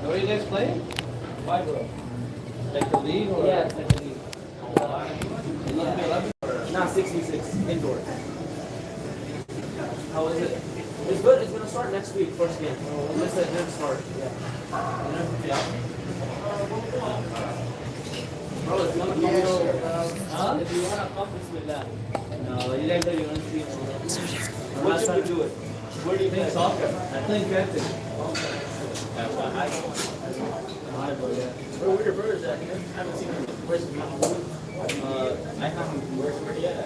Where are you guys playing? Why, bro? Like the league or? Yeah, it's like a league. 11 Not 66, indoor. How is it? It's good. It's gonna start next week, first game. It's gonna start. Yeah. Bro, if you wanna come Huh? if you wanna come, bismillah. No, you guys are going to see. What should we do it? Where do you play? Soccer. I think Granted. Where your brothers at? I haven't seen them. Where's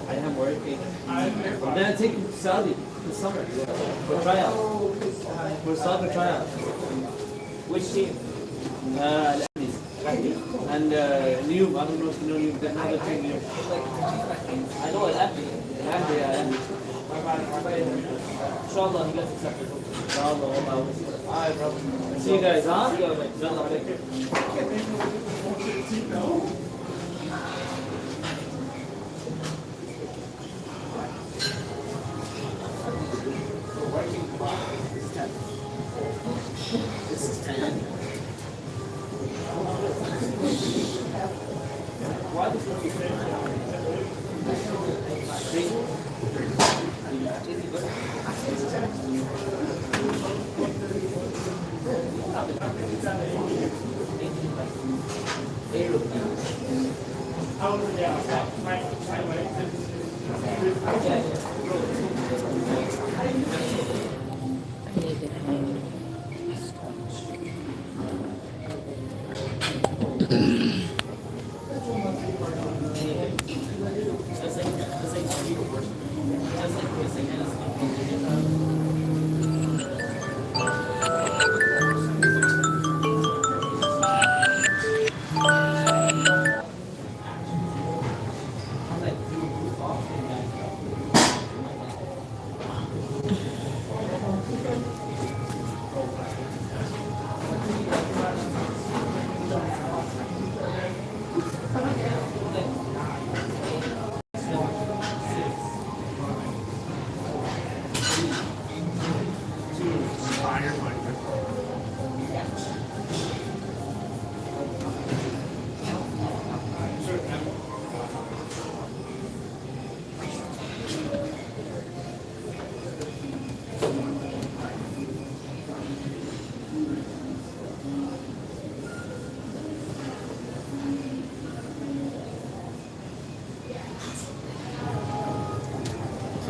I am working. I'm gonna take you to Saudi this summer for tryout. For soccer tryout. Which team? And New, I don't know if you know New, another team New. I know it happened. Yeah. Inshallah, he gets accepted. Alright, bro. See you guys, huh? See you guys. Inshallah, take care. This is 10. Why this one?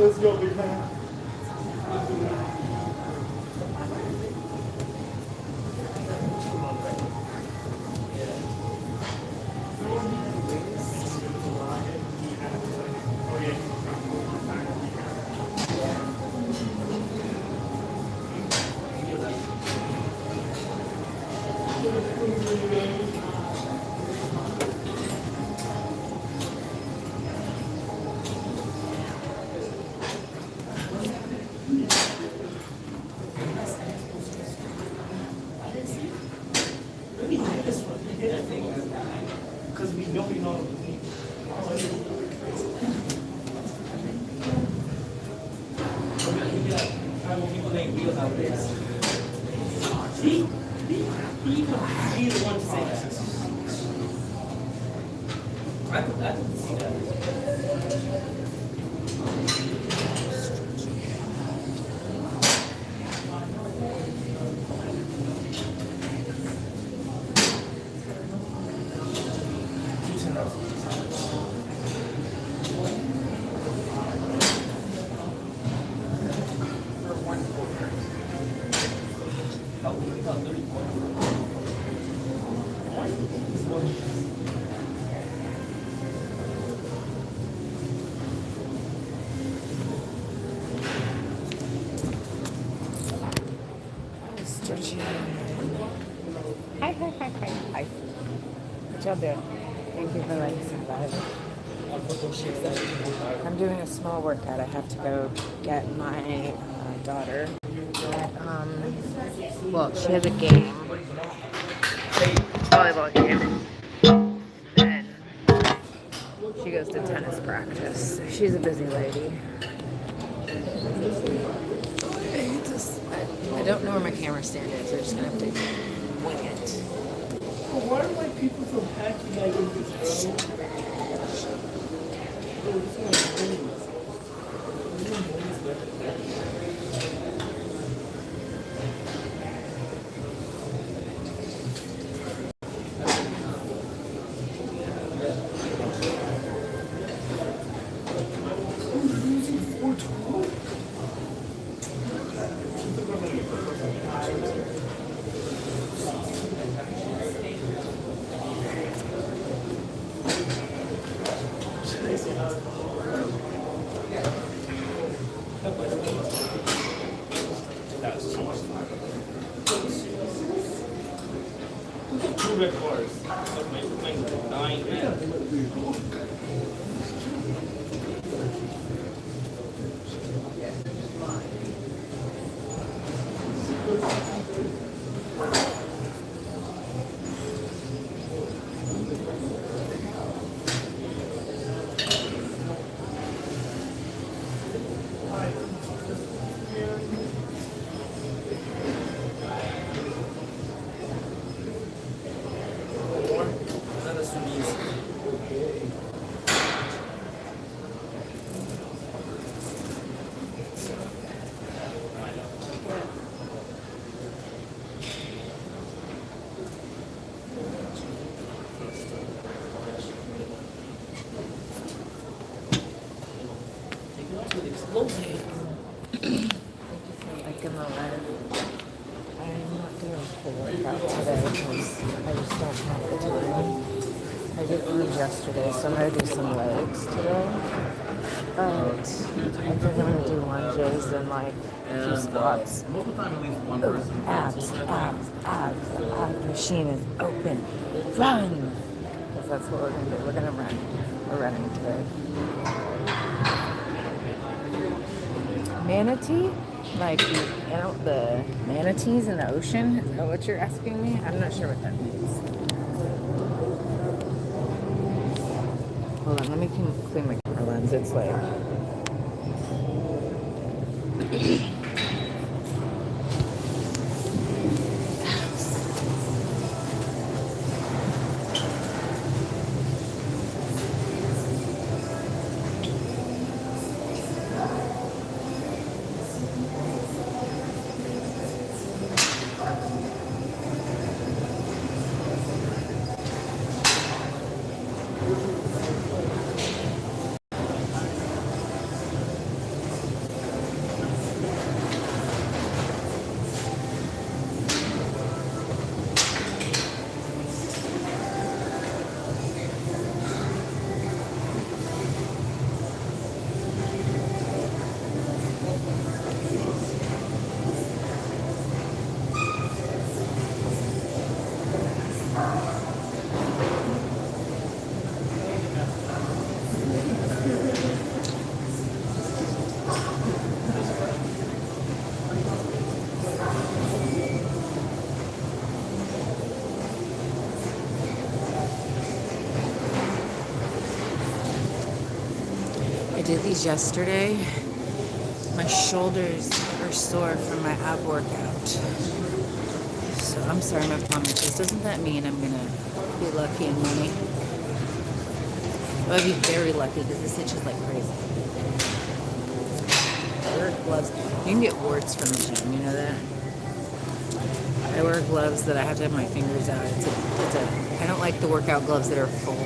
Let's go, big man. Because we know. People make videos nowadays. He's the one to say that. I could see that. Stretching. Hi. What y'all doing? Thank you for letting me live. I'm doing a small workout. I have to go get my daughter at, well, she has a game, volleyball game. Then she goes to tennis practice. She's a busy lady. I don't know where my camera stand is. I'm just gonna have to wing it. But why are like people from packing like in this row? Oh, this one's wings. Two red bars. That's my dying man. Like in the live. I'm not doing full workout today because I just don't have the time. I did arms yesterday, so I'm going to do some legs today. But I think I'm going to do lunges and like a few squats. Most of the time, at least one person. Abs. The ab machine is open. Run! Because that's what we're going to do. We're going to run. We're running today. Manatee? Like, you know, the manatees in the ocean? Is that what you're asking me? I'm not sure what that means. Hold on, let me clean my camera lens. It's like... I did these yesterday. My shoulders are sore from my ab workout. So I'm sorry, my optometrist. Doesn't that mean I'm gonna be lucky in money? I'll be very lucky because this itches like crazy. I wear gloves. You can get warts from the gym, you know that? I wear gloves that I have to have my fingers out. I don't like the workout gloves that are full.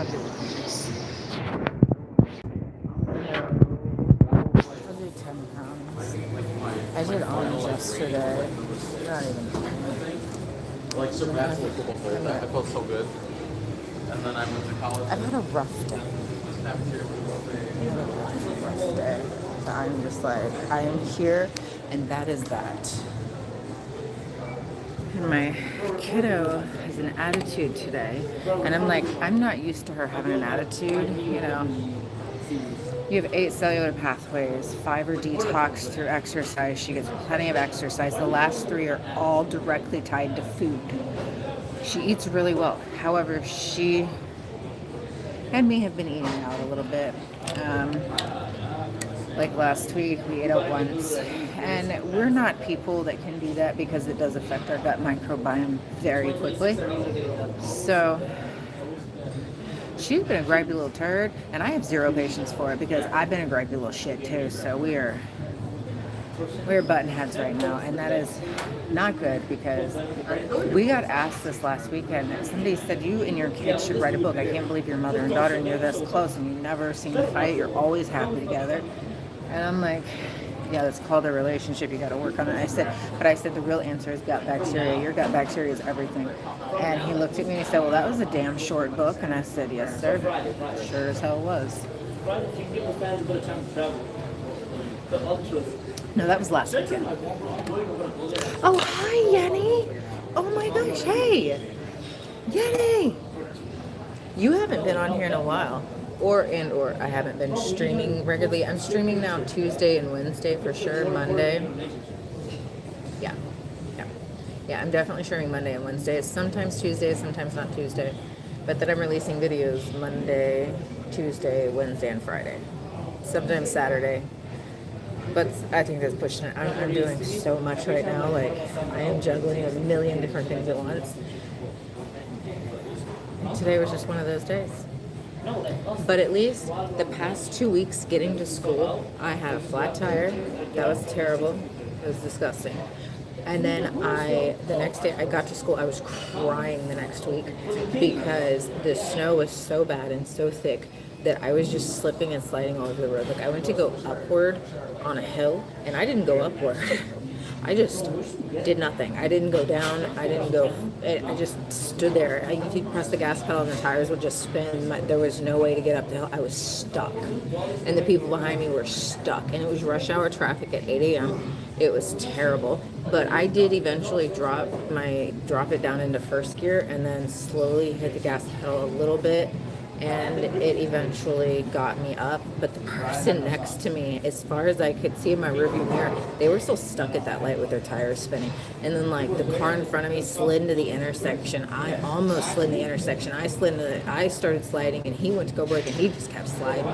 I'll do 10 pounds. I did arms yesterday. Not even 10. Like some basketball football player. I felt so good. And then I went to college. I've had a rough day. Rough day. So I'm just like, I am here, and that is that. And my kiddo has an attitude today, and I'm like, I'm not used to her having an attitude, you know. You have 8 cellular pathways, 5 are detox through exercise. She gets plenty of exercise. The last 3 are all directly tied to food. She eats really well. However, she and me have been eating out a little bit. Like last week, we ate out once. And we're not people that can do that because it does affect our gut microbiome very quickly. So she's been a gripey little turd, and I have 0 patience for it because I've been a gripey little shit too. So we're button heads right now, and that is not good because we got asked this last weekend. Somebody said, you and your kids should write a book. I can't believe you're mother and daughter and you're this close and you never seem to fight. You're always happy together. And I'm like, yeah, that's called a relationship. You got to work on it. I said the real answer is gut bacteria. Your gut bacteria is everything. And he looked at me and he said, well, that was a damn short book. And I said, yes, sir. Sure as hell was. No, that was last weekend. Oh, hi, Yenny. Oh my gosh, hey. Yenny. You haven't been on here in a while. Or I haven't been streaming regularly. I'm streaming now Tuesday and Wednesday for sure. Monday. Yeah, I'm definitely streaming Monday and Wednesday. Sometimes Tuesday, sometimes not Tuesday. But then I'm releasing videos Monday, Tuesday, Wednesday, and Friday. Sometimes Saturday. But I think that's pushing it. I'm doing so much right now. Like, I am juggling a million different things at once. And today was just one of those days. But at least the past 2 weeks getting to school, I had a flat tire. That was terrible. It was disgusting. And then the next day I got to school, I was crying the next week because the snow was so bad and so thick that I was just slipping and sliding all over the road. Like, I went to go upward on a hill, and I didn't go upward. I just did nothing. I didn't go down. I just stood there. You press the gas pedal and the tires would just spin. There was no way to get up the hill. I was stuck. And the people behind me were stuck. And it was rush hour traffic at 8 a.m. It was terrible. But I did eventually drop it down into first gear and then slowly hit the gas pedal a little bit. And it eventually got me up. But the person next to me, as far as I could see in my rearview mirror, they were still stuck at that light with their tires spinning. And then, like, the car in front of me slid into the intersection. I almost slid in the intersection. I started sliding, and he went to go brake, and he just kept sliding.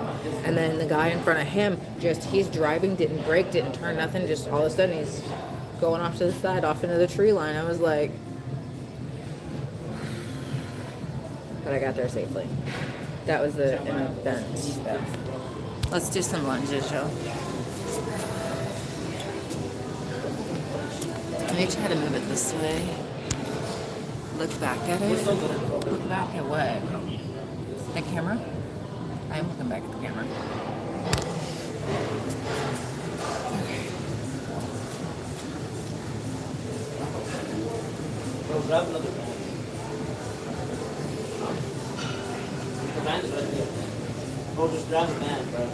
And then the guy in front of him, he's driving, didn't brake, didn't turn, nothing. Just all of a sudden, he's going off to the side, off into the tree line. I was like... But I got there safely. That was an event. Yeah. Let's do some lunges, Joe. Let me try to move it this way. Look back at it. Look back at what? The camera? I am looking back at the camera. Bro, grab another band. The band is right there. Bro, just grab the band, bro.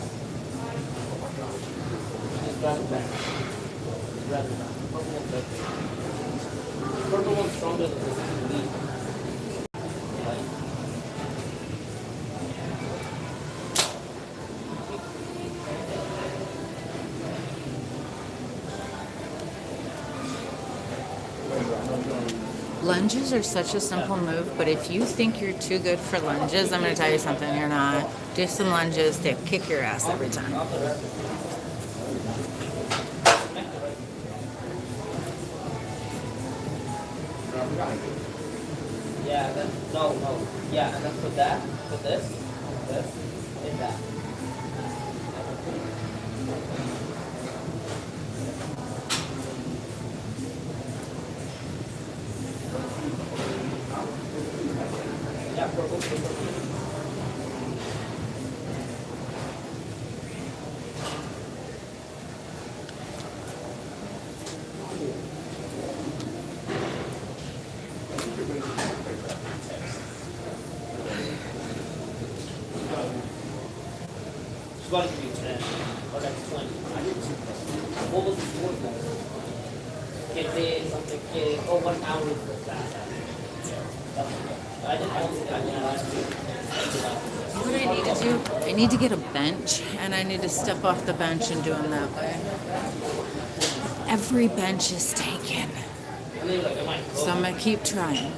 Just grab the band. Just grab the band. Purple one's right there. Purple one's stronger than this lead. Lunges are such a simple move, but if you think you're too good for lunges, I'm going to tell you something, you're not. Do some lunges, they kick your ass every time. Yeah, then, no. Yeah, and then put this, in that. Yeah, purple. gotta give me 10 or that's 20. I did 2 plus. What was the score for? Kids something kids. Oh, 1 hour for that. Yeah. I did last week. What I need to do, I need to get a bench, and I need to step off the bench and do them that way. Every bench is taken, so I'm gonna keep trying.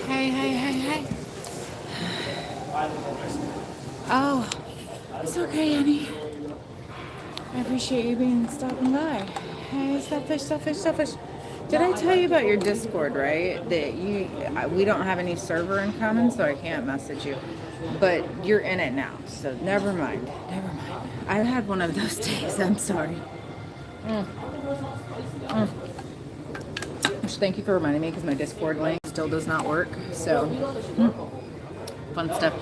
Hey. Oh, it's okay, Annie. I appreciate you stopping by. Hey, selfish. Did I tell you about your Discord, right? That we don't have any server in common, so I can't message you. But you're in it now, so never mind. I had one of those days. I'm sorry. Which, thank you for reminding me, because my Discord link still does not work. So, fun stuff.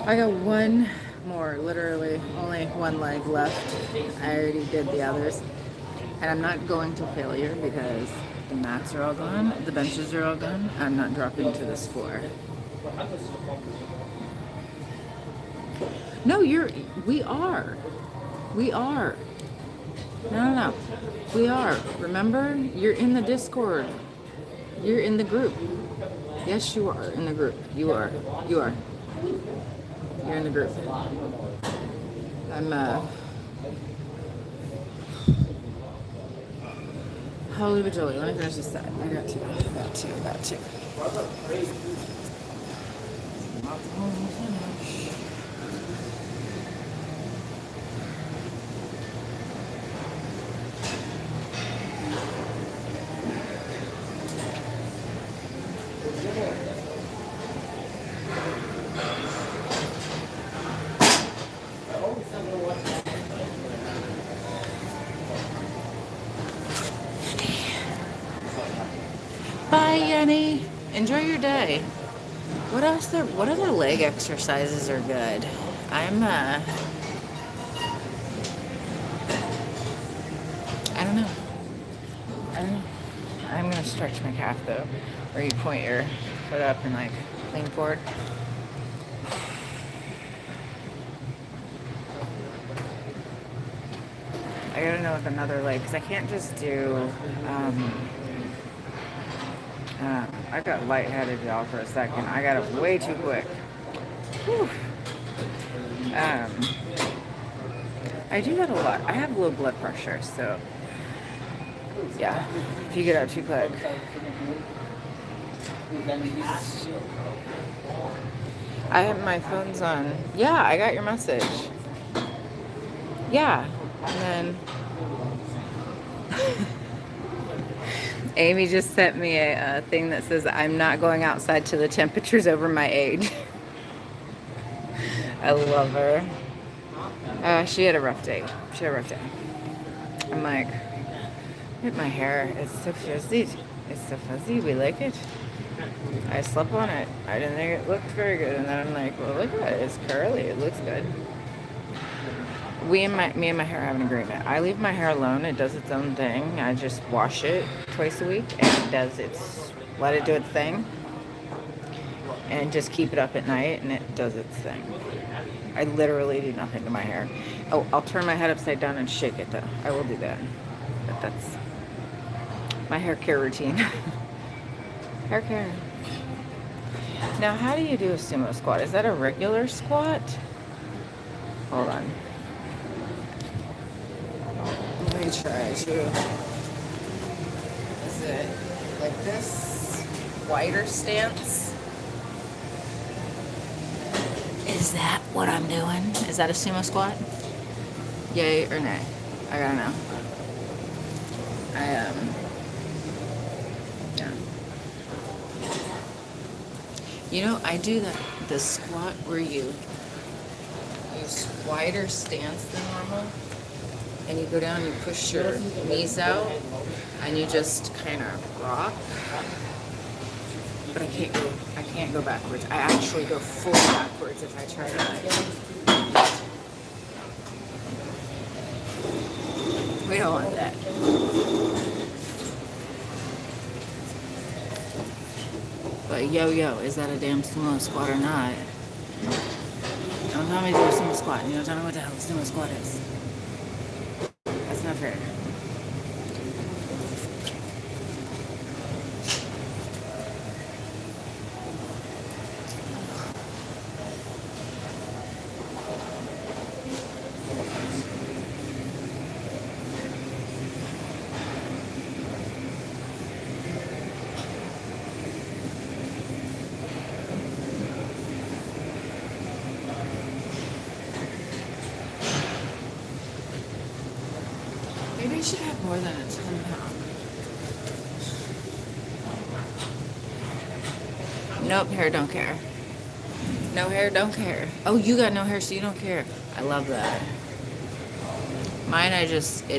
I got one more, literally only one leg left. I already did the others. And I'm not going to failure because the mats are all gone, the benches are all gone. I'm not dropping to this floor. No, we are. No. We are. Remember? You're in the Discord. You're in the group. Yes, you are in the group. You are. You're in the group. Holy bajilly. Let me finish this side. I got two. Bye, Yenny. Enjoy your day. What other leg exercises are good? I don't know. I'm gonna stretch my calf though, where you point your foot up and like lean forward. I gotta know with another leg, because I can't just do, I got lightheaded, y'all, for a second. I got it way too quick. Whew. I do that a lot. I have low blood pressure, so yeah, if you get out too quick. I have my phone's on. Yeah, I got your message. Yeah, and then Amy just sent me a thing that says I'm not going outside till the temperature's over my age. I love her. She had a rough day. I'm like, look at my hair. It's so fuzzy. We like it. I slept on it. I didn't think it looked very good, and then I'm like, well, look at it. It's curly. It looks good. Me and my hair have an agreement. I leave my hair alone. It does its own thing. I just wash it twice a week, and it does let it do its thing, and just keep it up at night, and it does its thing. I literally do nothing to my hair. Oh, I'll turn my head upside down and shake it though. I will do that. But that's my hair care routine. Hair care. Now, how do you do a sumo squat? Is that a regular squat? Hold on. Let me try to. Is it like this? Wider stance? Is that what I'm doing? Is that a sumo squat? Yay or nay? I gotta know. Yeah. You know, I do the squat where you use wider stance than normal, and you go down and you push your knees out, and you just kind of rock. But I can't go backwards. I actually go full backwards if I try that. We don't want that. But yo, is that a damn sumo squat or not? Don't tell me to do a sumo squat and you don't tell me what the hell a sumo squat is. That's not fair. Maybe I should have more than a 10-pound. Nope, hair don't care. No hair, don't care. Oh, you got no hair, so you don't care. I love that. Mine, it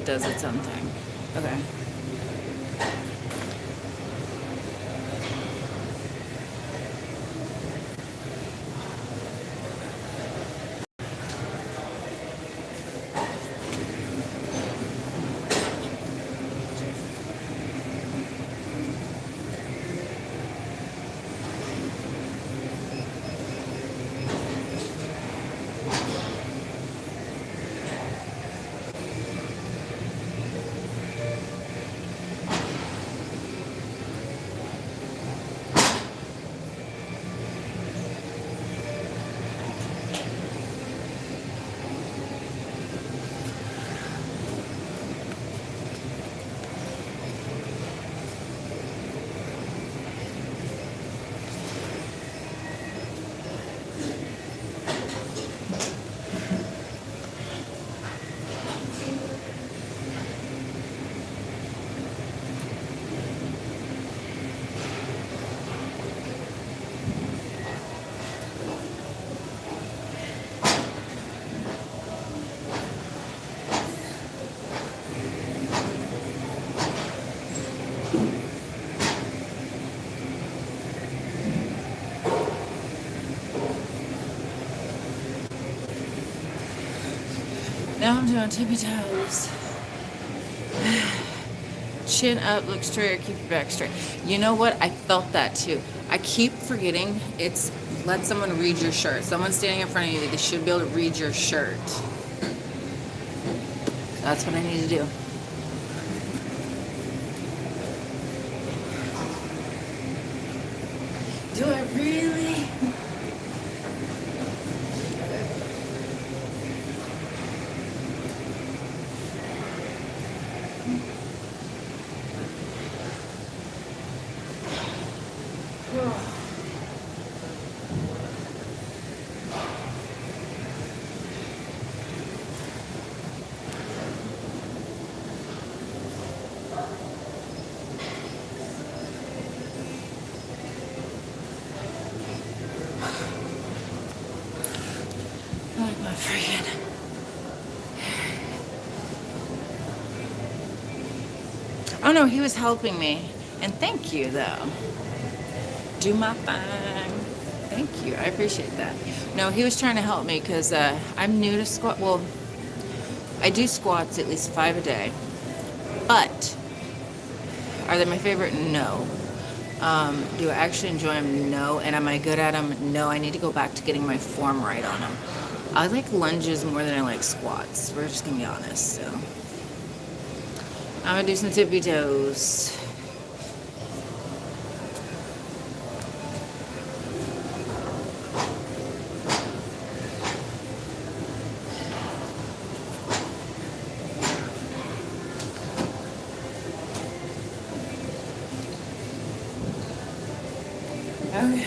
does its own thing. Okay. Now I'm doing tippy toes. Chin up, look straight, keep your back straight. You know what? I felt that too. I keep forgetting it's let someone read your shirt. Someone standing in front of you, they should be able to read your shirt. That's what I need to do. Do I really? Like my freaking. Oh no, he was helping me. And thank you though. do my thing. Thank you. I appreciate that. No, he was trying to help me because I'm new to squat. Well, I do squats at least 5 a day. But are they my favorite? No. Do I actually enjoy them? No. And am I good at them? No. I need to go back to getting my form right on them. I like lunges more than I like squats. We're just going to be honest. So I'm going to do some tippy toes. Okay.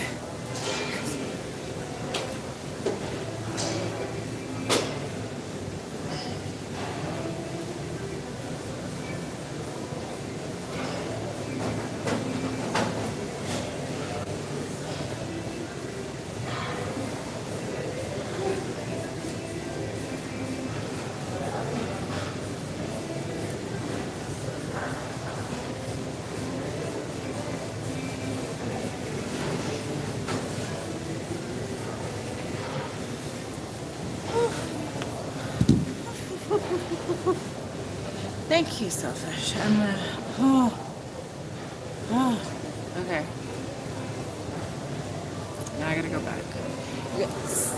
Thank you, selfish. Okay. Now I gotta go back. Yes.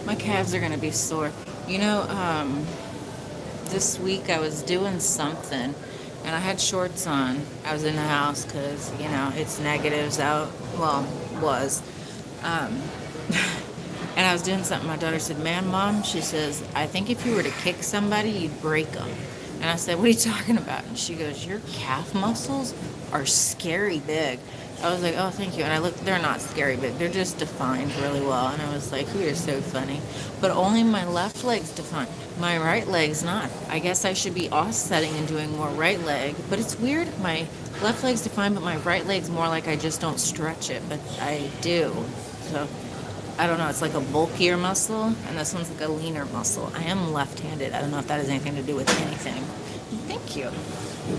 My calves are gonna be sore. You know, this week I was doing something and I had shorts on. I was in the house because, you know, it's negatives out. Well, was. Um, and I was doing something. My daughter said, "Man, Mom," she says, "I think if you were to kick somebody, you'd break them." And I said, "What are you talking about?" And she goes, "Your calf muscles are scary big." I was like, "Oh, thank you." And I looked, they're not scary big. They're just defined really well. And I was like, "You are so funny." But only my left leg's defined. My right leg's not. I guess I should be offsetting and doing more right leg. But it's weird. My left leg's defined, but my right leg's more like I just don't stretch it. But I do. So I don't know. It's like a bulkier muscle, and this one's like a leaner muscle. I am left-handed. I don't know if that has anything to do with anything. Thank you.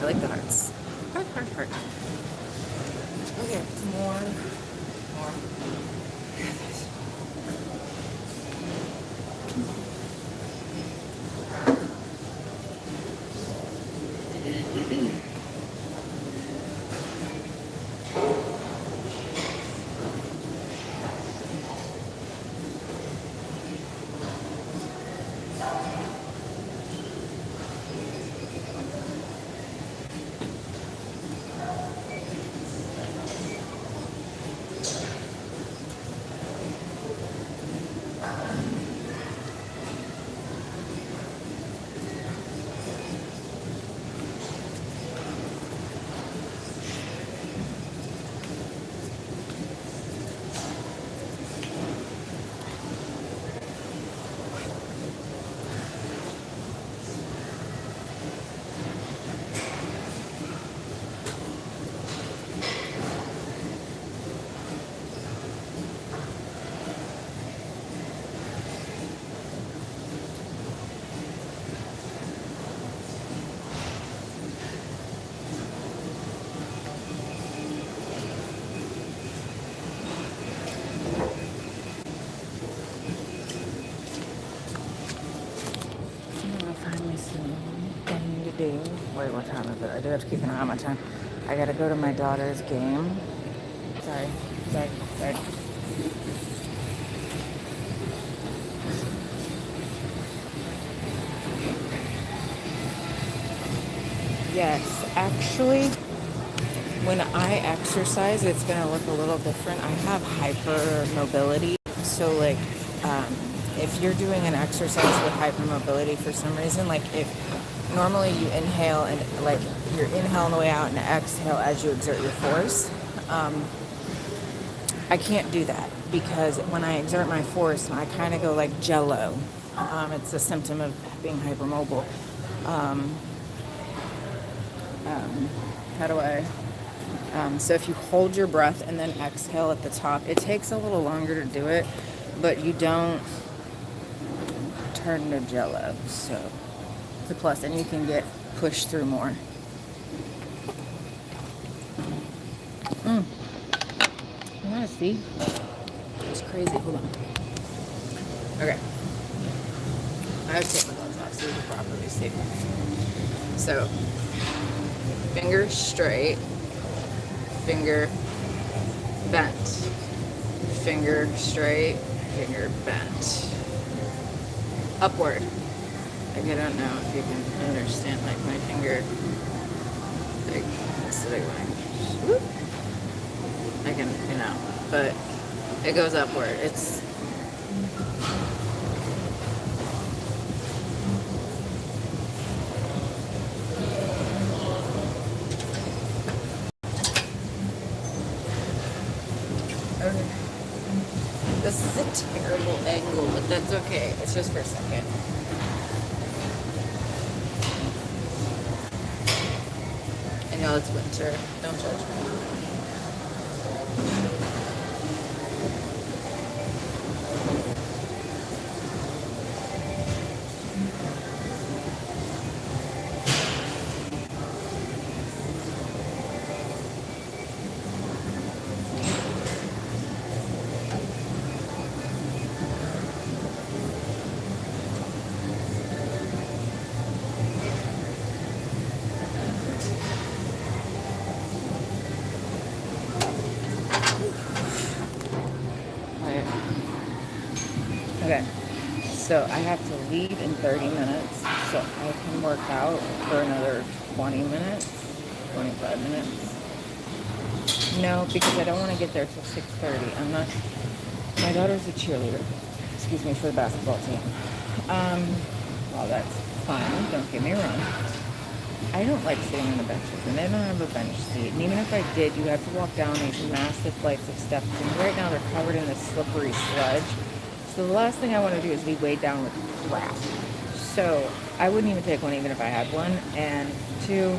I like the hearts. Heart, heart, heart. Okay, more. Wait, what time is it? I do have to keep an eye on my time. I gotta go to my daughter's game. Sorry. Yes, actually, when I exercise, it's going to look a little different. I have hypermobility. So, like, if you're doing an exercise with hypermobility for some reason, like if normally you inhale and like you're inhale on the way out and exhale as you exert your force, I can't do that because when I exert my force, I kind of go like jello. It's a symptom of being hypermobile. How do I? So if you hold your breath and then exhale at the top, it takes a little longer to do it, but you don't turn to jello. So it's a plus, and you can get pushed through more. You want to see? It's crazy. Hold on. Okay. I have to take my gloves off so we can properly see. So, finger straight, finger bent, finger straight, finger bent, upward. Like, I don't know if you can understand, like my finger, like, instead of going, whoop, I can, but it goes upward. It's, okay. This is a terrible angle, but that's okay. It's just for a second. I know it's winter. Don't judge me. Okay, so I have to leave in 30 minutes, so I can work out for another 20 minutes, 25 minutes. No, because I don't want to get there till 6:30. My daughter's a cheerleader, excuse me, for the basketball team. Well, that's fine, don't get me wrong. I don't like sitting on the benches, and they don't have a bench seat. And even if I did, you have to walk down these massive flights of steps, and right now they're covered in this slippery sludge. So the last thing I want to do is be weighed down with crap. So I wouldn't even take one even if I had one. And two,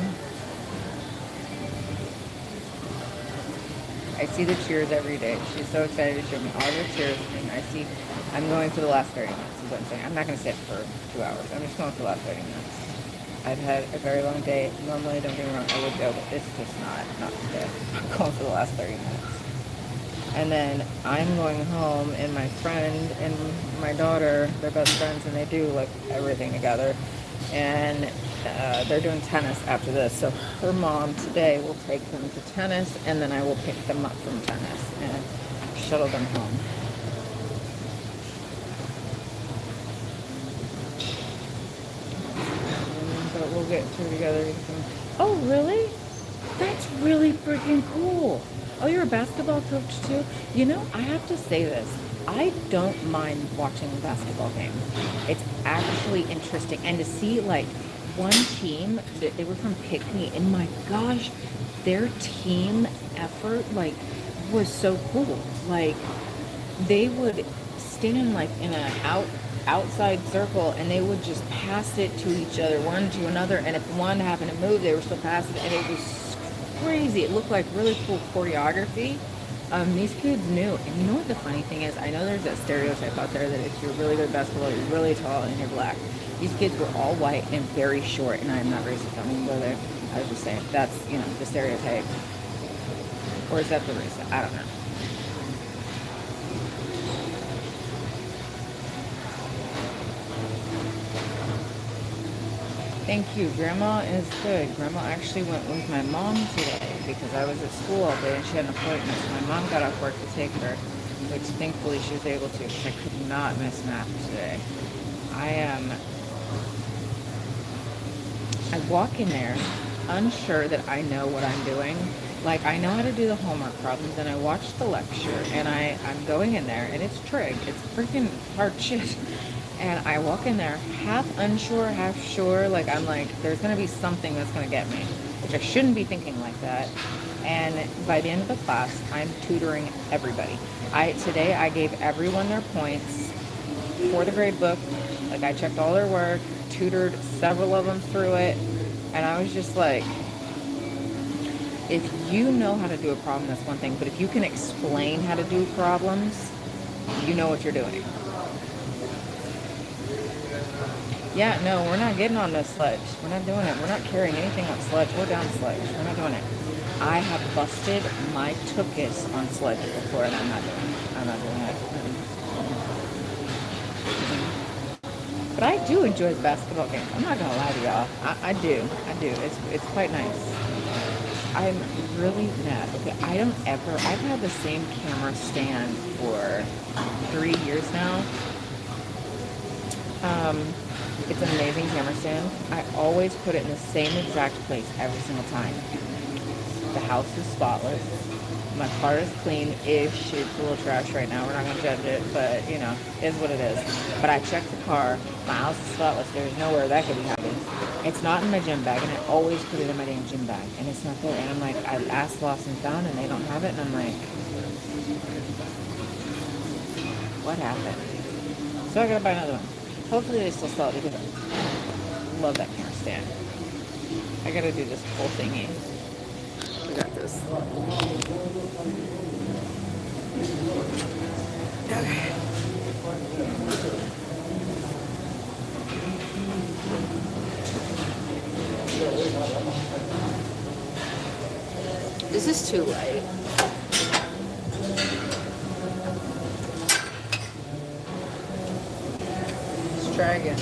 I see the cheers every day. She's so excited to show me all the cheers. And I'm going for the last 30 minutes is what I'm saying. I'm not going to sit for 2 hours. I'm just going for the last 30 minutes. I've had a very long day. Normally, don't get me wrong, I would go, but it's just not today. I'm going for the last 30 minutes. And then I'm going home, and my friend and my daughter, they're best friends, and they do like everything together. And they're doing tennis after this. So her mom today will take them to tennis, and then I will pick them up from tennis and shuttle them home. But we'll get through together. Oh, really? That's really freaking cool. Oh, you're a basketball coach too? You know, I have to say this. I don't mind watching a basketball game. It's actually interesting. And to see, like, one team, they were from Pickney, and my gosh, their team effort, like, was so cool. Like, they would stand, like, in an outside circle, and they would just pass it to each other, one to another, and if one happened to move, they were still passing it, and it was crazy. It looked like really cool choreography. These kids knew. And you know what the funny thing is? I know there's that stereotype out there that if you're really good at basketball, you're really tall and you're black. These kids were all white and very short, and I am not racist. Don't even go there. I was just saying, that's, the stereotype. Or is that the race? I don't know. Thank you. Grandma is good. Grandma actually went with my mom today because I was at school all day and she had an appointment. So my mom got off work to take her, which thankfully she was able to because I could not miss math today. I walk in there unsure that I know what I'm doing. Like, I know how to do the homework problems, and I watched the lecture, and I'm going in there, and it's trig. It's freaking hard shit. And I walk in there half unsure, half sure. Like, I'm like, there's going to be something that's going to get me, which I shouldn't be thinking like that. And by the end of the class, I'm tutoring everybody. Today I gave everyone their points for the grade book. Like, I checked all their work, tutored several of them through it, and I was just like, if you know how to do a problem, that's one thing, but if you can explain how to do problems, you know what you're doing. Yeah, no, we're not getting on this sledge. We're not doing it. We're not carrying anything on sledge. We're down sledge. We're not doing it. I have busted my tuchus on sledge before, and I'm not doing it. I'm not doing it. But I do enjoy the basketball games. I'm not gonna lie to y'all. I do. It's quite nice. I'm really mad. Okay, I've had the same camera stand for 3 years now. It's an amazing camera stand. I always put it in the same exact place every single time. The house is spotless. My car is clean-ish. It's a little trash right now. We're not going to judge it, but, you know, is what it is. But I checked the car. My house is spotless. There's nowhere that could be happening. It's not in my gym bag, and I always put it in my damn gym bag, and it's not there. And I'm like, I've asked, lost, and found, and they don't have it, and I'm like, what happened? So I got to buy another one. Hopefully they still sell it, because I love that camera stand. I got to do this whole thingy. We got this. Okay. This is too light. Let's try again.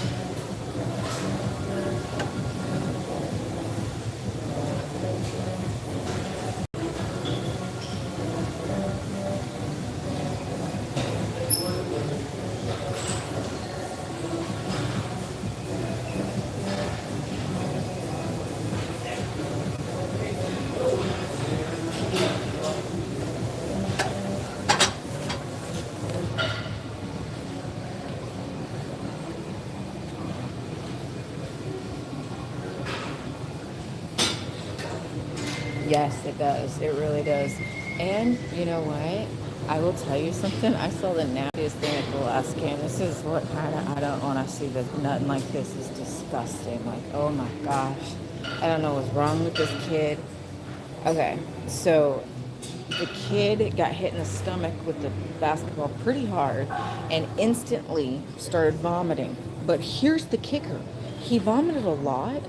Yes, it does. It really does. And you know what? I will tell you something. I saw the nastiest thing at the last game. This is what kind of, I don't want to see this. Nothing like this is disgusting. Like, oh my gosh. I don't know what's wrong with this kid. Okay, so the kid got hit in the stomach with the basketball pretty hard and instantly started vomiting. But here's the kicker. He vomited a lot,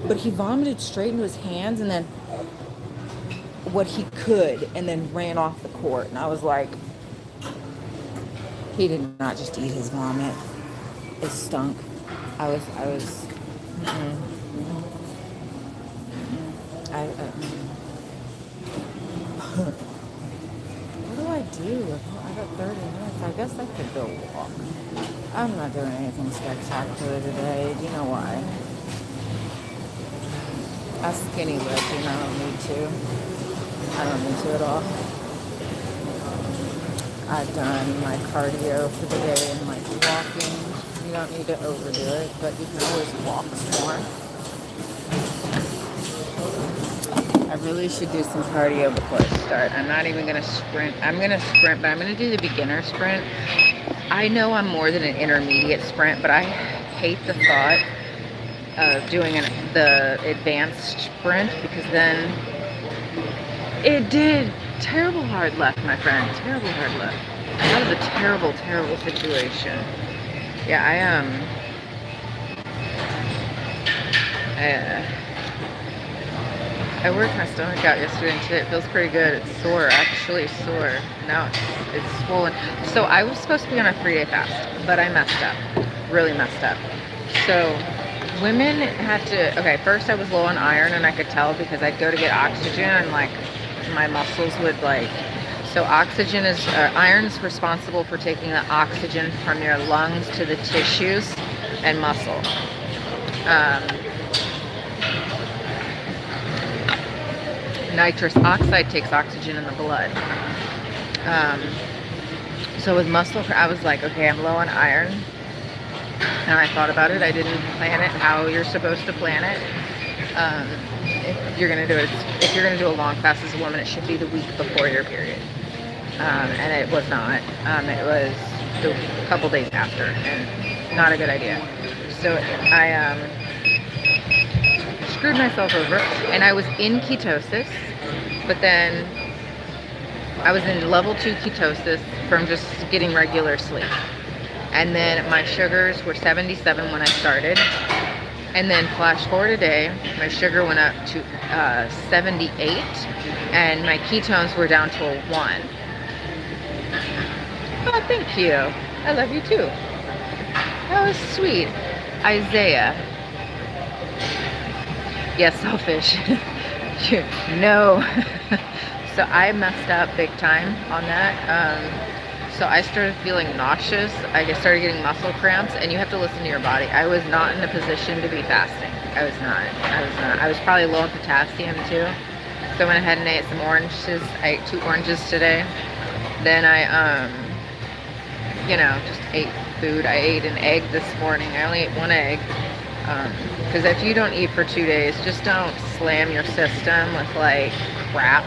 but he vomited straight into his hands and then what he could and then ran off the court. And I was like, he did not just eat his vomit. It stunk. I was, what do I do? I got 30 minutes. I guess I could go walk. I'm not doing anything spectacular today. Do you know why? I skinny lifting. I don't need to. I don't need to at all. I've done my cardio for the day and like walking. You don't need to overdo it, but you can always walk more. I really should do some cardio before I start. I'm not even going to sprint. I'm going to sprint, but I'm going to do the beginner sprint. I know I'm more than an intermediate sprint, but I hate the thought of doing the advanced sprint because then it did terrible hard left, my friend. Terrible hard left. That was a terrible, terrible situation. Yeah, I worked my stomach out yesterday and today. It feels pretty good. It's sore, actually sore. Now it's swollen. So I was supposed to be on a 3-day fast, but I messed up. Really messed up. So women had to, okay, first I was low on iron and I could tell because I'd go to get oxygen and like my muscles would like, so oxygen is, iron's responsible for taking the oxygen from your lungs to the tissues and muscle. nitrous oxide takes oxygen in the blood. So with muscle, I was like, okay, I'm low on iron. And I thought about it. I didn't plan it how you're supposed to plan it. If you're gonna do it, if you're gonna do a long fast as a woman, it should be the week before your period. And it was not. It was a couple days after, and not a good idea. So I screwed myself over, and I was in ketosis, but then I was in level 2 ketosis from just getting regular sleep. And then my sugars were 77 when I started. And then flash forward a day, my sugar went up to 78, and my ketones were down to a 1. Oh, thank you. I love you too. That was sweet. Isaiah. Yes, selfish. No. So I messed up big time on that. So I started feeling nauseous. I started getting muscle cramps, and you have to listen to your body. I was not in a position to be fasting. I was not. I was probably low in potassium too. So I went ahead and ate some oranges. I ate 2 oranges today. Then I, just ate food. I ate an egg this morning. I only ate 1 egg. Because if you don't eat for 2 days, just don't slam your system with like crap.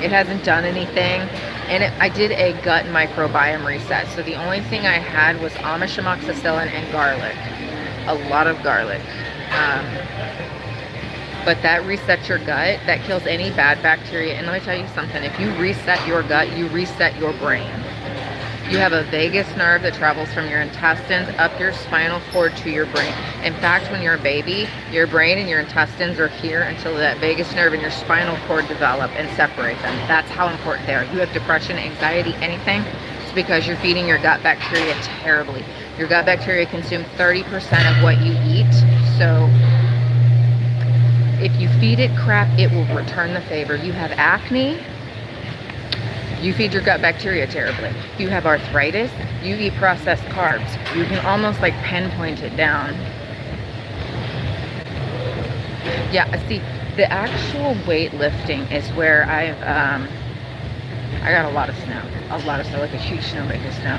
It hasn't done anything. And I did a gut microbiome reset. So the only thing I had was Amish amoxicillin and garlic. A lot of garlic. But that resets your gut. That kills any bad bacteria. And let me tell you something. If you reset your gut, you reset your brain. You have a vagus nerve that travels from your intestines up your spinal cord to your brain. In fact, when you're a baby, your brain and your intestines are here until that vagus nerve and your spinal cord develop and separate them. That's how important they are. You have depression, anxiety, anything, it's because you're feeding your gut bacteria terribly. Your gut bacteria consume 30% of what you eat. So if you feed it crap, it will return the favor. You have acne, you feed your gut bacteria terribly. If you have arthritis, you eat processed carbs. You can almost like pinpoint it down. Yeah, see, the actual weightlifting is where I got a lot of snow, like a huge snowbank of snow.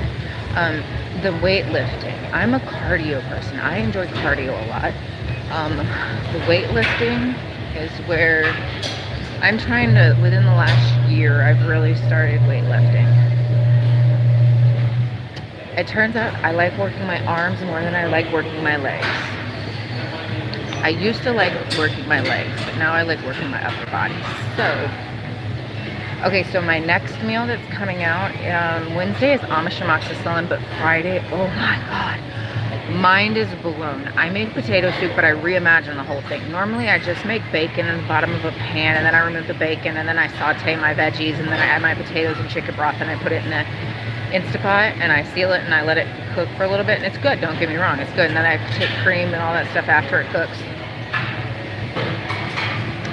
The weightlifting, I'm a cardio person. I enjoy cardio a lot. The weightlifting is where I'm trying to, within the last year, I've really started weightlifting. It turns out I like working my arms more than I like working my legs. I used to like working my legs, but now I like working my upper body. So, okay, so my next meal that's coming out, Wednesday is Amish amoxicillin, but Friday, oh my God. Mind is blown. I make potato soup, but I reimagine the whole thing. Normally, I just make bacon in the bottom of a pan, and then I remove the bacon, and then I saute my veggies, and then I add my potatoes and chicken broth, and I put it in the Instapot, and I seal it, and I let it cook for a little bit, and it's good. Don't get me wrong, it's good. And then I take cream and all that stuff after it cooks.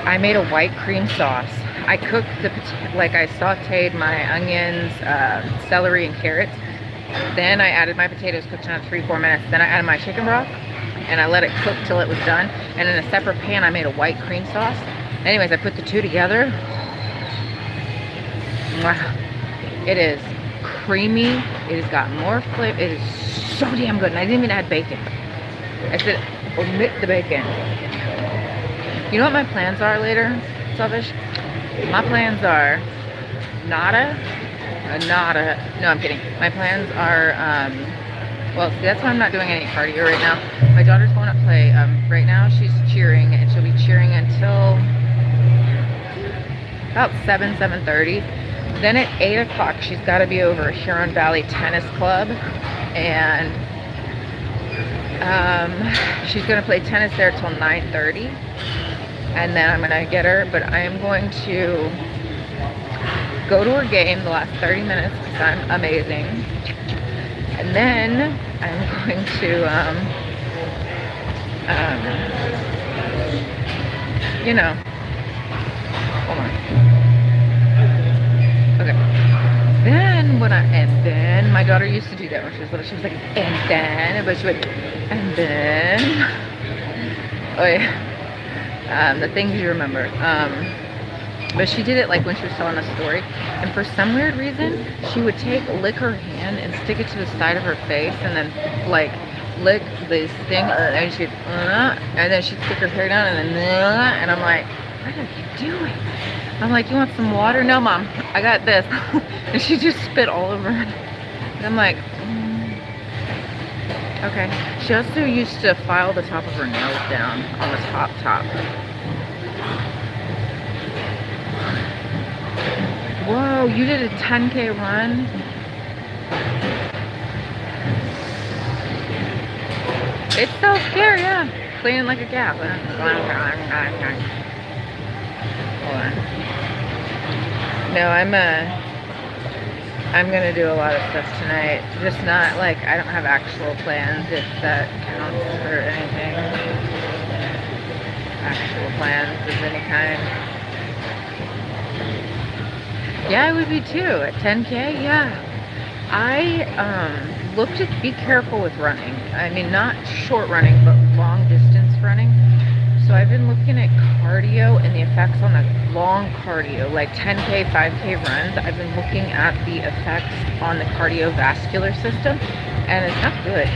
I made a white cream sauce. I cooked I sauteed my onions, celery, and carrots. Then I added my potatoes, cooked in 3-4 minutes. Then I added my chicken broth, and I let it cook till it was done. And in a separate pan, I made a white cream sauce. Anyways, I put the two together. Wow. It is creamy. It has got more flavor. It is so damn good. And I didn't even add bacon. I said, omit the bacon. You know what my plans are later, Selfish? My plans are nada. No, I'm kidding. My plans are, well, see, that's why I'm not doing any cardio right now. My daughter's going to play. Right now she's cheering, and she'll be cheering until about 7:30. Then at 8 o'clock, she's got to be over at Huron Valley Tennis Club, and she's going to play tennis there till 9:30. And then I'm going to get her, but I am going to go to her game the last 30 minutes because I'm amazing. And then I'm going to, hold on. Okay. And then my daughter used to do that when she was little. She was like, but she went, and then, oh yeah. The things you remember. But she did it like when she was telling a story, and for some weird reason, she would lick her hand and stick it to the side of her face, and then like lick this thing, and then she'd stick her hair down, and then, and I'm like, what are you doing? I'm like, you want some water? No, Mom, I got this. And she just spit all over her. And I'm like, okay. She also used to file the top of her nails down on the top. Whoa, you did a 10K run? It's so scary, yeah. Cleaning like a gap. Hold on. No, I'm gonna do a lot of stuff tonight. Just not like, I don't have actual plans, if that counts for anything. Actual plans of any kind. Yeah, I would be too. At 10K, yeah. I look to be careful with running. I mean, not short running, but long distance running. So I've been looking at cardio and the effects on the long cardio, like 10K, 5K runs. I've been looking at the effects on the cardiovascular system, and it's not good.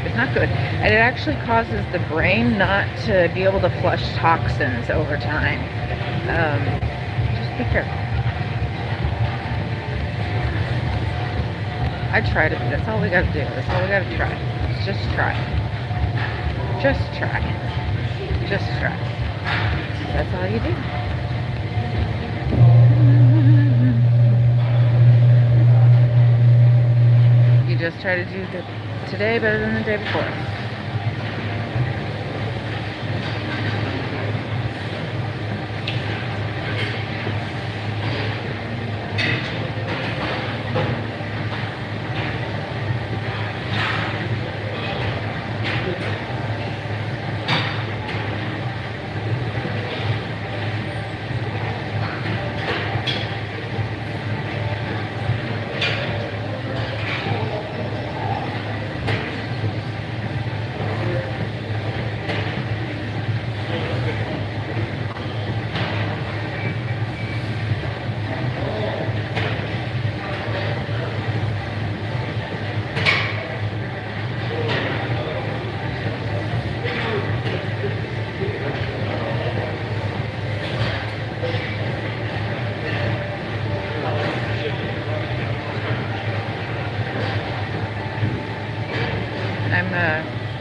It's not good. And it actually causes the brain not to be able to flush toxins over time. Just be careful. I try to, that's all we gotta do. That's all we gotta try. Just try. Just try. Just try. That's all you do. You just try to do today better than the day before.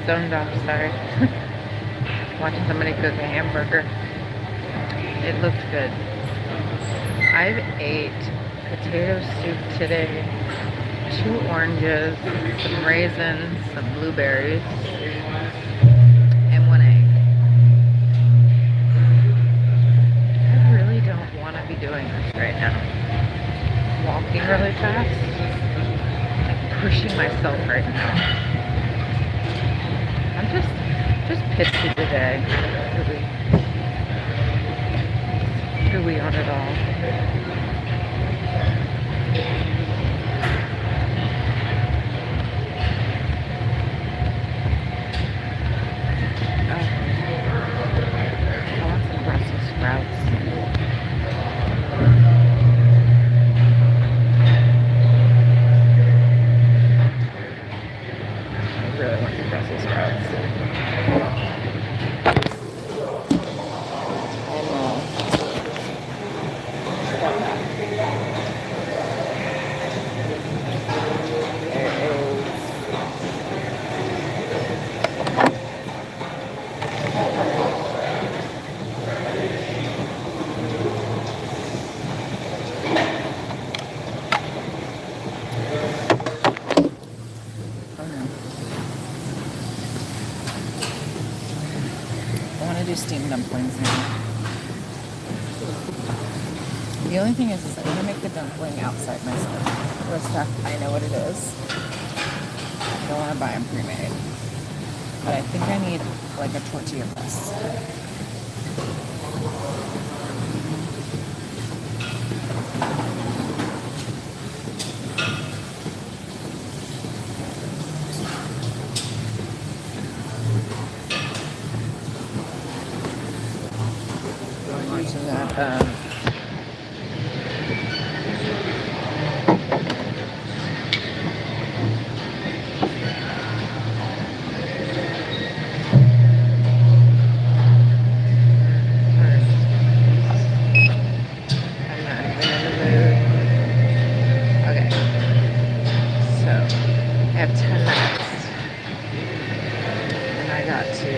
Zoned off, sorry. Watching somebody cook a hamburger. It looked good. I've ate potato soup today, 2 oranges, some raisins, some blueberries, and 1 egg. I really don't want to be doing this right now. Walking really fast. I'm pushing myself right now. I'm just pissy today. Do we on it all? I want some Brussels sprouts. I really want some Brussels sprouts. Steamed dumplings now. The only thing is I'm gonna make the dumpling outside myself. The stuff, I know what it is. I don't want to buy them pre-made. But I think I need like a tortilla press. watching that. I'm not even in the mood. Okay, so I have 10 minutes, and I got to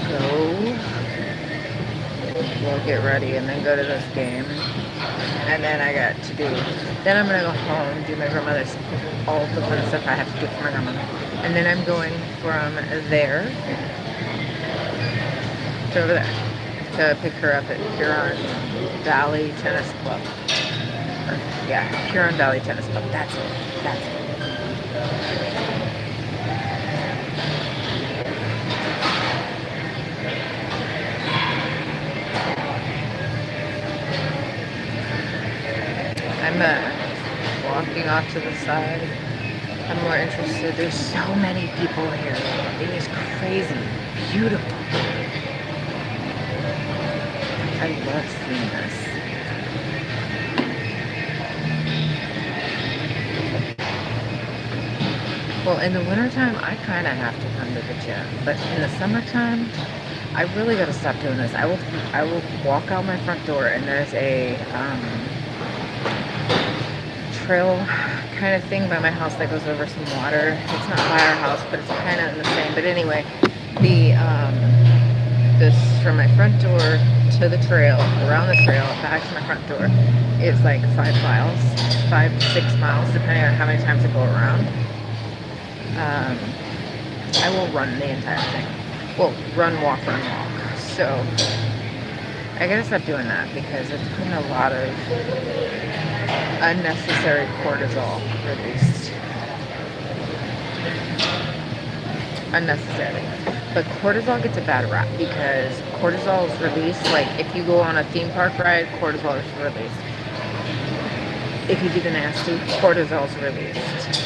go, well, get ready, and then go to this game, and then I got to do, then I'm gonna go home, do my grandmother's, all the fun stuff I have to do for my grandmother, and then I'm going from there to over there to pick her up at Huron Valley Tennis Club. Yeah, Huron Valley Tennis Club. That's it. That's it. I'm walking off to the side. I'm more interested. There's so many people here. It is crazy. Beautiful. I love seeing this. Well, in the wintertime, I kind of have to come to the gym. But in the summertime, I really got to stop doing this. I will walk out my front door, and there's a trail kind of thing by my house that goes over some water. It's not by our house, but it's kind of the same. But anyway, this from my front door to the trail, around the trail, back to my front door, is like 5 miles, 5 to 6 miles, depending on how many times I go around. I will run the entire thing. Well, run, walk. So I gotta stop doing that because it's putting a lot of unnecessary cortisol released. Unnecessarily. But cortisol gets a bad rap because cortisol is released, like if you go on a theme park ride, cortisol is released. If you do the nasty, cortisol is released.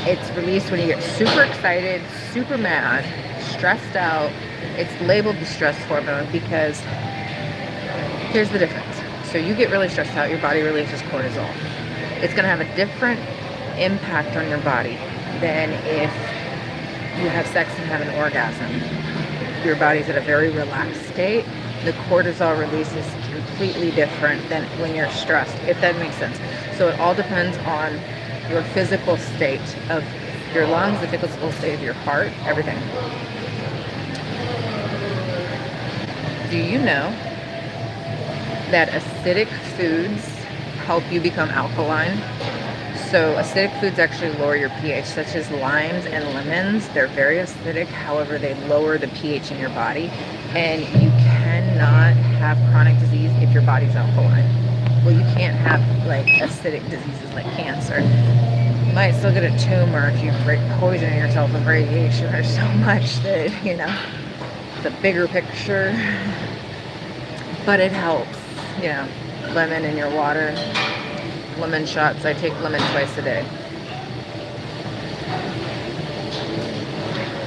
It's released when you get super excited, super mad, stressed out. It's labeled the stress hormone because here's the difference. So you get really stressed out, your body releases cortisol. It's going to have a different impact on your body than if you have sex and have an orgasm. Your body's at a very relaxed state. The cortisol release is completely different than when you're stressed, if that makes sense. So it all depends on your physical state of your lungs, the physical state of your heart, everything. Do you know that acidic foods help you become alkaline? So acidic foods actually lower your pH, such as limes and lemons. They're very acidic, however, they lower the pH in your body. And you cannot have chronic disease if your body's alkaline. Well, you can't have like acidic diseases like cancer. You might still get a tumor if you poison yourself with radiation. There's so much that, the bigger picture. But it helps, lemon in your water. Lemon shots. I take lemon twice a day.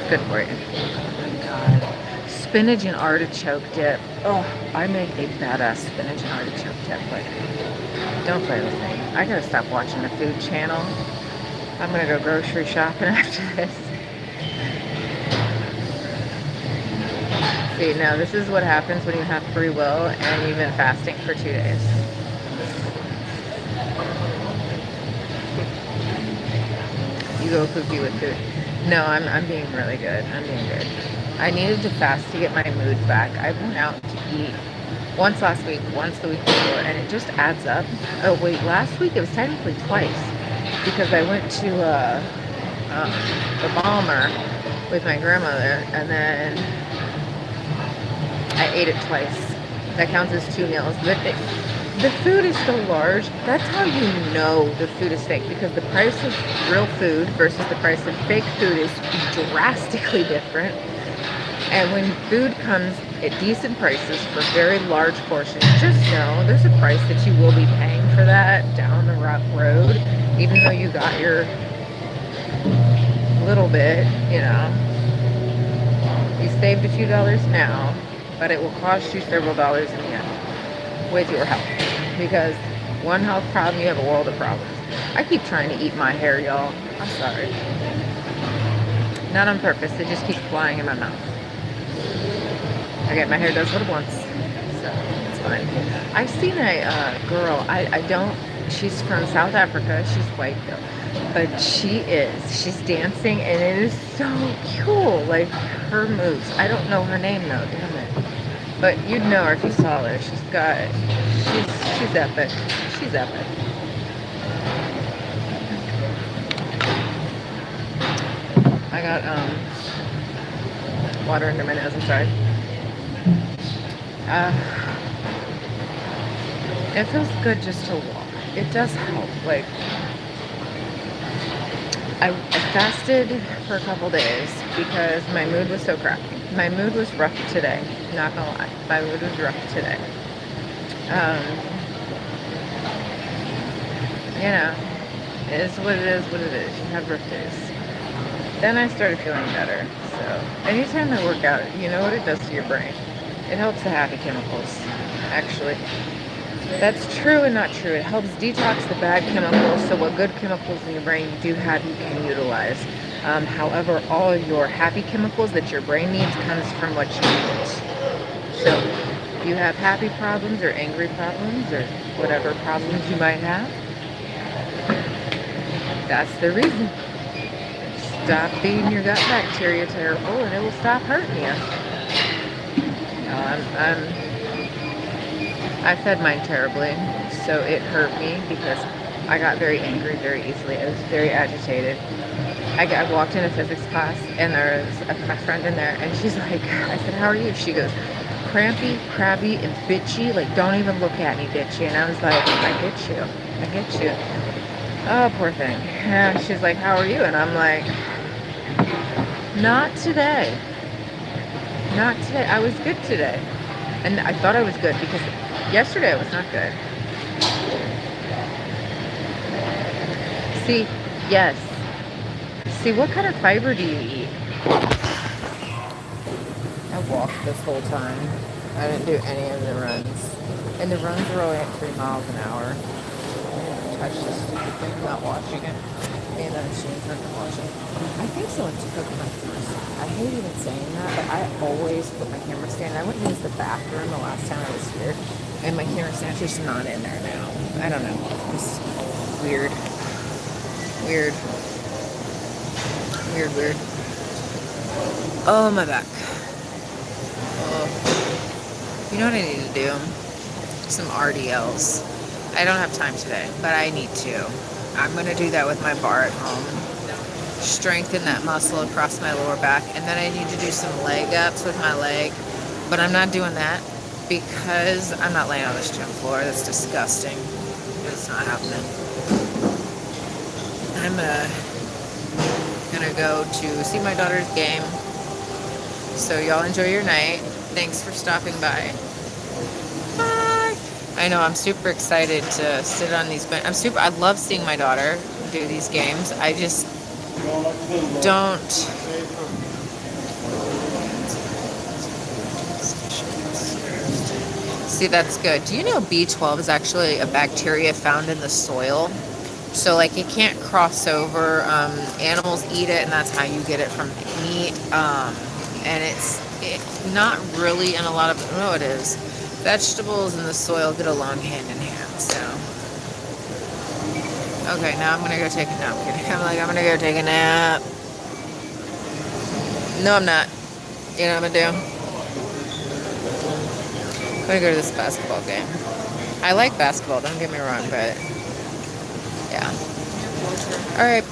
Good for you. Oh my God. Spinach and artichoke dip. Oh, I make a badass spinach and artichoke dip. Like, don't play with me. I gotta stop watching the Food Channel. I'm gonna go grocery shopping after this. See, now this is what happens when you have free will and you've been fasting for 2 days. You go kooky with food. No, I'm being really good. I'm being good. I needed to fast to get my mood back. I went out to eat once last week, once the week before, and it just adds up. Oh wait, last week it was technically twice because I went to the Balmer with my grandmother, and then I ate it twice. That counts as 2 meals. The food is so large. That's how you know the food is fake, because the price of real food versus the price of fake food is drastically different. And when food comes at decent prices for very large portions, just know there's a price that you will be paying for that down the road, even though you got your little bit, you saved a few dollars now, but it will cost you several dollars in the end with your health. Because one health problem, you have a world of problems. I keep trying to eat my hair, y'all. I'm sorry. Not on purpose. It just keeps flying in my mouth. Okay, my hair does what it wants. So, it's fine. I've seen a girl. I don't... She's from South Africa. She's white, though. But she's dancing, and it is so cool. Like, her moves. I don't know her name, though. Damn it. But you'd know her if you saw her. She's epic. She's epic. I got water under my nose. I'm sorry. It feels good just to walk. It does help. Like, I fasted for a couple days because my mood was so crappy. My mood was rough today. Not gonna lie. My mood was rough today. You know, it is what it is, what it is. You have rough days. Then I started feeling better. So anytime I work out, you know what it does to your brain? It helps the happy chemicals, actually. That's true and not true. It helps detox the bad chemicals, so what good chemicals in your brain you do have, you can utilize. However, all of your happy chemicals that your brain needs comes from what you eat. So if you have happy problems or angry problems or whatever problems you might have, that's the reason. Stop feeding your gut bacteria terrible and it will stop hurting you. I fed mine terribly, so it hurt me because I got very angry very easily. I was very agitated. I walked into physics class and there was my friend in there and she's like, I said, how are you? She goes, crampy, crabby, and bitchy. Like, don't even look at me, bitchy. And I was like, I get you. I get you. Oh, poor thing. And she's like, how are you? And I'm like, not today. Not today. I was good today. And I thought I was good because yesterday I was not good. See, yes. See, what kind of fiber do you eat? I walked this whole time. I didn't do any of the runs. And the runs are only at 3 miles an hour. I didn't touch this stupid thing. I'm not washing it. And then she's not washing. I think someone took my camera stand. I hate even saying that, but I always put my camera stand. I went to use the bathroom the last time I was here. And my camera stand's just not in there now. I don't know. It's weird. Weird. Weird, weird. Oh, my back. Oh. You know what I need to do? Some RDLs. I don't have time today, but I need to. I'm going to do that with my bar at home. Strengthen that muscle across my lower back. And then I need to do some leg ups with my leg. But I'm not doing that because I'm not laying on this gym floor. That's disgusting. It's not happening. I'm going to go to see my daughter's game. So y'all enjoy your night. Thanks for stopping by. Bye. I know I'm super excited to sit on these benches. I love seeing my daughter do these games. I just don't. See, that's good. Do you know B12 is actually a bacteria found in the soil? So, like, it can't cross over. Animals eat it, and that's how you get it from meat. And it's not really in a lot of... No, it is. Vegetables and the soil get along hand in hand, so... Okay, now I'm gonna go take a nap. I'm gonna go take a nap. No, I'm not. You know what I'm gonna do? I'm gonna go to this basketball game. I like basketball, don't get me wrong, but... Yeah. Alright.